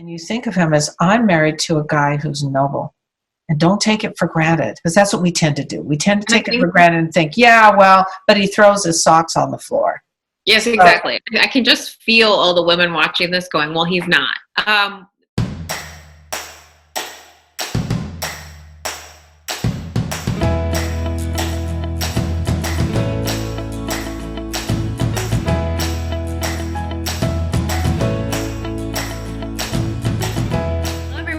And you think of him as, I'm married to a guy who's noble. And don't take it for granted, because that's what we tend to do. We tend to take it for granted and think, yeah, well, but he throws his socks on the floor. Yes, exactly. I can just feel all the women watching this going, well, he's not.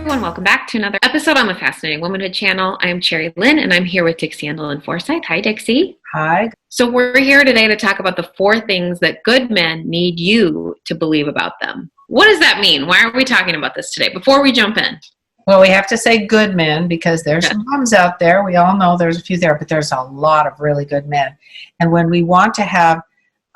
Welcome back to another episode on the Fascinating Womanhood channel. I'm Cherry Lynn, and I'm here with Dixie, Andelin, Forsyth. Hi, Dixie. Hi. So we're here today to talk about the 4 things that good men need you to believe about them. What does that mean? Why are we talking about this today? Before we jump in. Well, we have to say good men because there's some bums out there. We all know there's a few there, but there's a lot of really good men. And when we want to have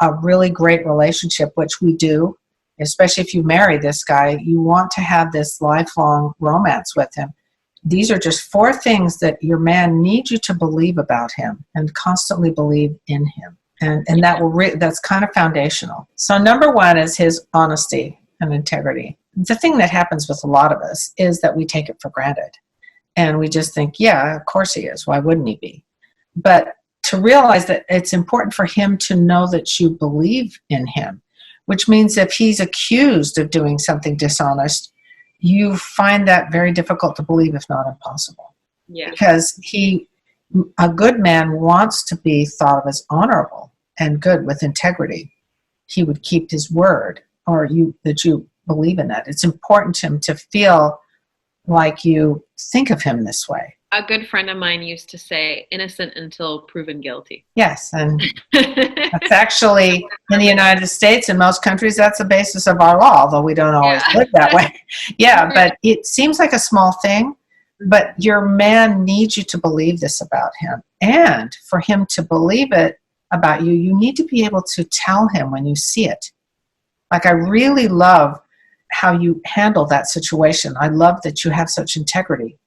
a really great relationship, which we do, especially if you marry this guy, you want to have this lifelong romance with him. These are just 4 things that your man needs you to believe about him and constantly believe in him. And that will that's kind of foundational. So number 1 is his honesty and integrity. The thing that happens with a lot of us is that we take it for granted. And we just think, yeah, of course he is. Why wouldn't he be? But to realize that it's important for him to know that you believe in him, which means if he's accused of doing something dishonest, you find that very difficult to believe, if not impossible. Yeah. Because a good man wants to be thought of as honorable and good with integrity. He would keep his word, or that you believe in that. It's important to him to feel like you think of him this way. A good friend of mine used to say, innocent until proven guilty. Yes, and that's actually, in the United States and most countries, that's the basis of our law, although we don't always live that way. Yeah, but it seems like a small thing, but your man needs you to believe this about him. And for him to believe it about you, you need to be able to tell him when you see it. Like, I really love how you handle that situation. I love that you have such integrity.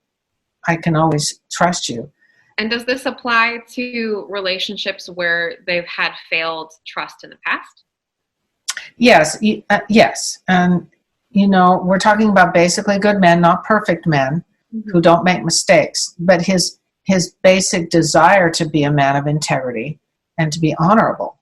I can always trust you. And does this apply to relationships where they've had failed trust in the past? Yes, yes. And, we're talking about basically good men, not perfect men who don't make mistakes, but his basic desire to be a man of integrity and to be honorable.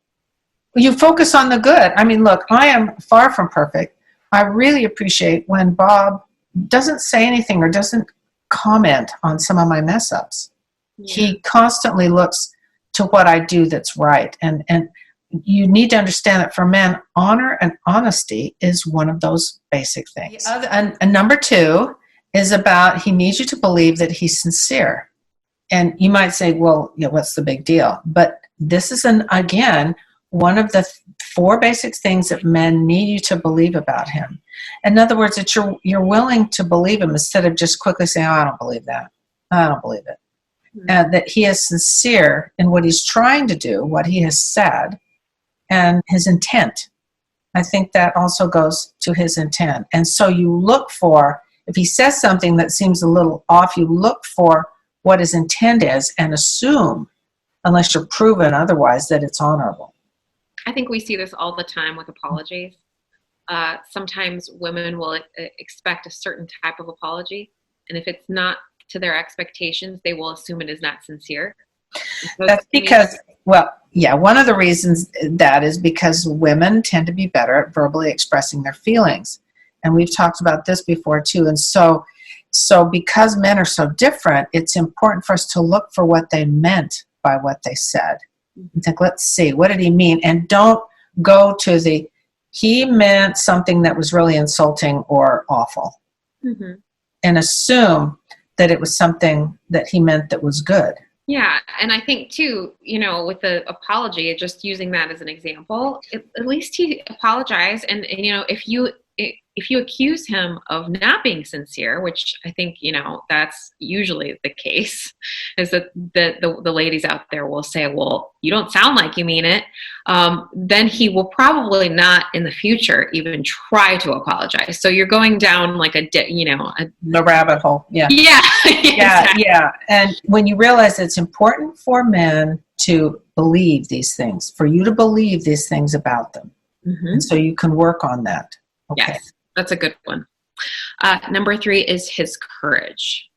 You focus on the good. I mean, look, I am far from perfect. I really appreciate when Bob doesn't say anything or doesn't comment on some of my mess ups. Yeah. He constantly looks to what I do that's right. And you need to understand that for men, honor and honesty is one of those basic things. And number 2 is about, he needs you to believe that he's sincere. And you might say, well, what's the big deal? But this is, again, one of the 4 basic things that men need you to believe about him. In other words, that you're willing to believe him instead of just quickly saying, oh, I don't believe that. I don't believe it. And that he is sincere in what he's trying to do, what he has said, and his intent. I think that also goes to his intent. And so you look for, if he says something that seems a little off, you look for what his intent is and assume, unless you're proven otherwise, that it's honorable. I think we see this all the time with apologies. Sometimes women will expect a certain type of apology, and if it's not to their expectations, they will assume it is not sincere. That's because, one of the reasons that is because women tend to be better at verbally expressing their feelings. And we've talked about this before too. And so because men are so different, it's important for us to look for what they meant by what they said. And think, let's see, what did he mean? And don't go to he meant something that was really insulting or awful. And assume that it was something that he meant that was good. Yeah, and I think too, with the apology, just using that as an example, at least he apologized. And if you accuse him of not being sincere, which I think, that's usually the case, is that the ladies out there will say, well, you don't sound like you mean it. Then he will probably not in the future even try to apologize. So you're going down like the rabbit hole. Yeah. Yeah. Exactly. Yeah. And when you realize it's important for men to believe these things, for you to believe these things about them. And so you can work on that. Okay. Yes. That's a good one. Number 3 is his courage.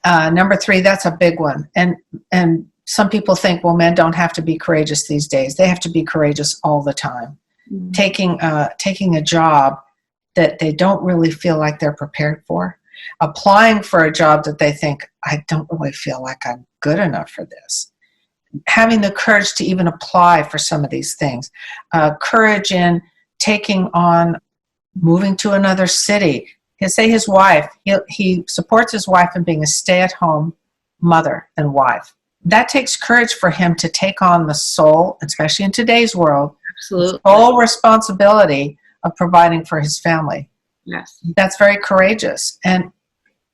Number 3, that's a big one. And some people think, well, men don't have to be courageous these days. They have to be courageous all the time. Mm-hmm. Taking a job that they don't really feel like they're prepared for. Applying for a job that they think, I don't really feel like I'm good enough for this. Having the courage to even apply for some of these things. Courage in taking on moving to another city. Say his wife, he supports his wife in being a stay-at-home mother and wife. That takes courage for him to take on the sole, especially in today's world, sole responsibility of providing for his family. Yes. That's very courageous. And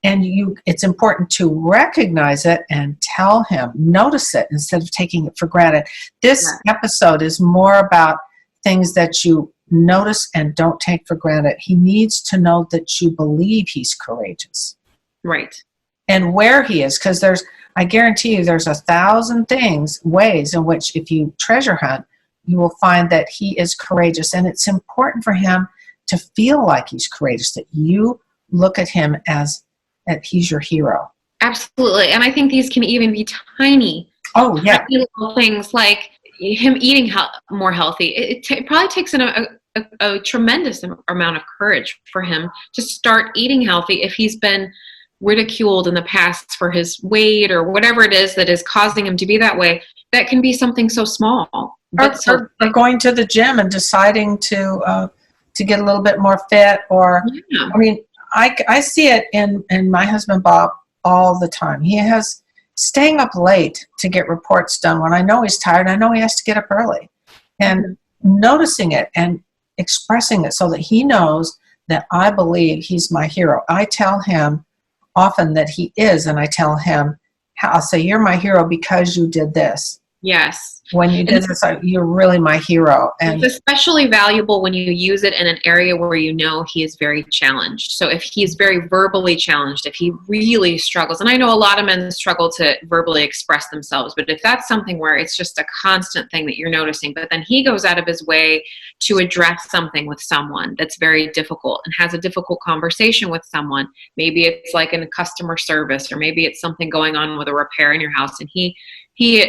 it's important to recognize it and tell him, notice it instead of taking it for granted. This episode is more about things that you notice and don't take for granted. He needs to know that you believe he's courageous. Right. And where he is, because I guarantee you there's 1,000 ways in which if you treasure hunt, you will find that he is courageous. And it's important for him to feel like he's courageous, that you look at him as that he's your hero. Absolutely. And I think these can even be tiny. Oh, yeah. Tiny little things like him eating more healthy. It probably takes a tremendous amount of courage for him to start eating healthy if he's been ridiculed in the past for his weight or whatever it is that is causing him to be that way. That can be something so small. Or going to the gym and deciding to get a little bit more fit. Or, yeah. I mean, I see it in my husband Bob all the time. He has staying up late to get reports done when I know he's tired. I know he has to get up early. And noticing it and expressing it so that he knows that I believe he's my hero. I tell him often that he is, and I tell him, I'll say, you're my hero because you did this. Yes. When you did this, you're really my hero. And it's especially valuable when you use it in an area where you know he is very challenged. So if he's very verbally challenged, if he really struggles, and I know a lot of men struggle to verbally express themselves, but if that's something where it's just a constant thing that you're noticing, but then he goes out of his way to address something with someone that's very difficult and has a difficult conversation with someone, maybe it's like in customer service, or maybe it's something going on with a repair in your house, and he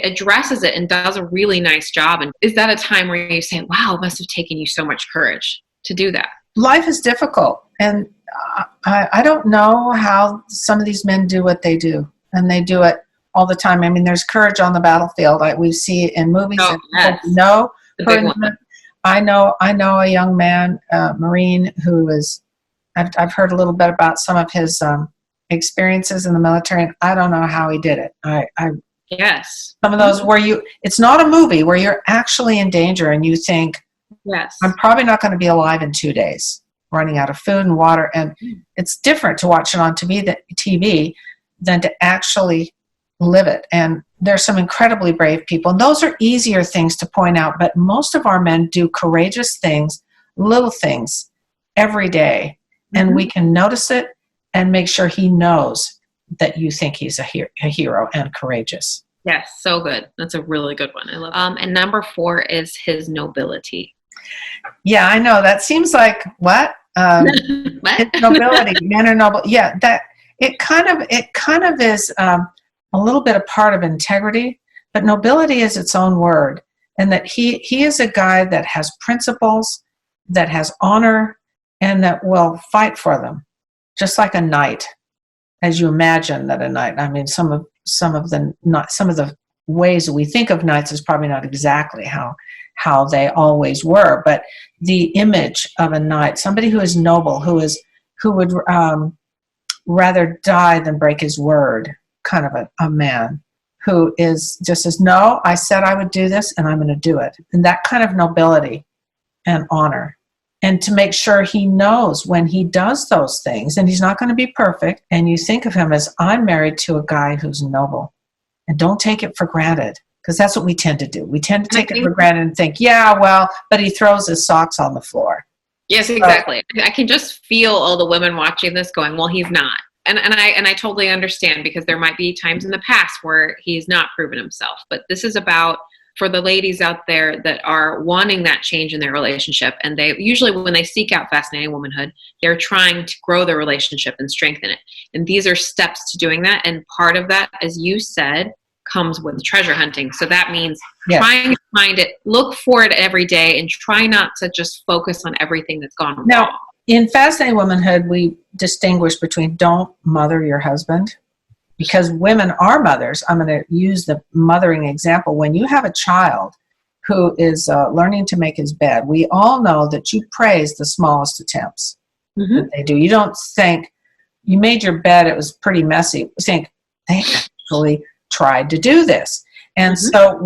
addresses it and does a really nice job. And is that a time where you say, wow, it must have taken you so much courage to do that? Life is difficult. And I don't know how some of these men do what they do. And they do it all the time. I mean, there's courage on the battlefield. We see it in movies. Oh, yes. I know a young man, Marine, who is, I've heard a little bit about some of his experiences in the military. And I don't know how he did it. Yes. Some of those where it's not a movie where you're actually in danger and you think, yes, I'm probably not going to be alive in 2 days, running out of food and water. And it's different to watch it on TV than to actually live it. And there's some incredibly brave people. And those are easier things to point out. But most of our men do courageous things, little things every day. And we can notice it and make sure he knows that you think he's a hero and courageous. Yes, so good. That's a really good one. I love it. And number 4 is his nobility. Yeah, I know. That seems like what? What? Nobility. Men are noble. Yeah, that it kind of is a little bit a part of integrity, but nobility is its own word, and that he is a guy that has principles, that has honor, and that will fight for them, just like a knight. As you imagine that a knight, I mean, some of the ways that we think of knights is probably not exactly how they always were, but the image of a knight, somebody who is noble, who would rather die than break his word, kind of a man who is just says, no, I said I would do this and I'm going to do it. And that kind of nobility and honor. And to make sure he knows when he does those things, and he's not going to be perfect, and you think of him as, I'm married to a guy who's noble. And don't take it for granted, because that's what we tend to do. We tend to take it for granted and think, yeah, well, but he throws his socks on the floor. Yes, exactly. I can just feel all the women watching this going, well, he's not. And I totally understand, because there might be times in the past where he's not proven himself. But this is about for the ladies out there that are wanting that change in their relationship, and they usually, when they seek out Fascinating Womanhood, they're trying to grow their relationship and strengthen it. And these are steps to doing that. And part of that, as you said, comes with treasure hunting. So that means trying to find it, look for it every day, and try not to just focus on everything that's gone wrong. In Fascinating Womanhood, we distinguish between don't mother your husband, because women are mothers. I'm going to use the mothering example. When you have a child who is learning to make his bed, we all know that you praise the smallest attempts that they do. You don't think, you made your bed, it was pretty messy. You think, they actually tried to do this. And so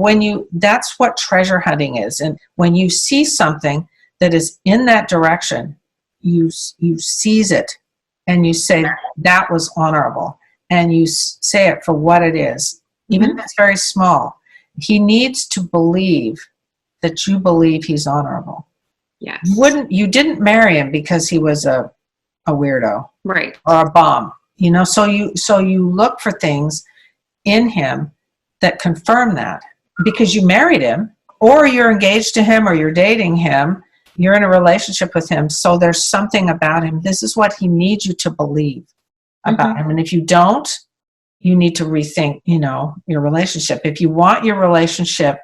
that's what treasure hunting is. And when you see something that is in that direction, you seize it and you say, that was honorable. And you say it for what it is, even if it's very small. He needs to believe that you believe he's honorable. Yes. You didn't marry him because he was a weirdo, right, or a bum. So you look for things in him that confirm that, because you married him, or you're engaged to him, or you're dating him, you're in a relationship with him. So there's something about him. This is what he needs you to believe about him. And if you don't, you need to rethink, your relationship. If you want your relationship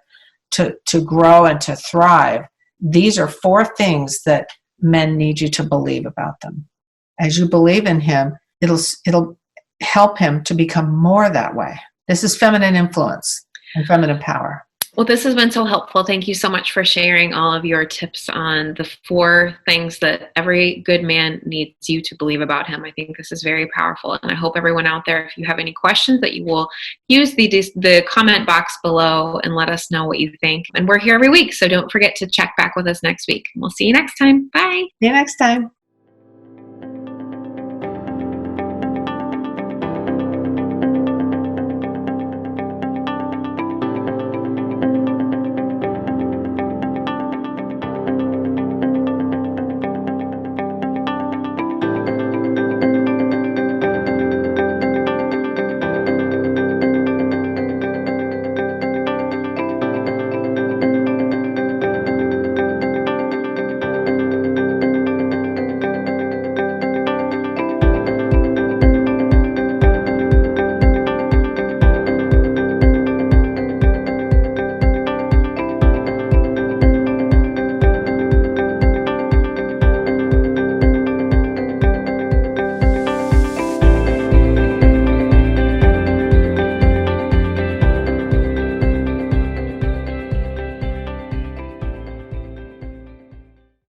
to grow and to thrive, these are 4 things that men need you to believe about them. As you believe in him, it'll help him to become more that way. This is feminine influence and feminine power. Well, this has been so helpful. Thank you so much for sharing all of your tips on the 4 things that every good man needs you to believe about him. I think this is very powerful. And I hope everyone out there, if you have any questions, that you will use the comment box below and let us know what you think. And we're here every week, so don't forget to check back with us next week. We'll see you next time. Bye. See you next time.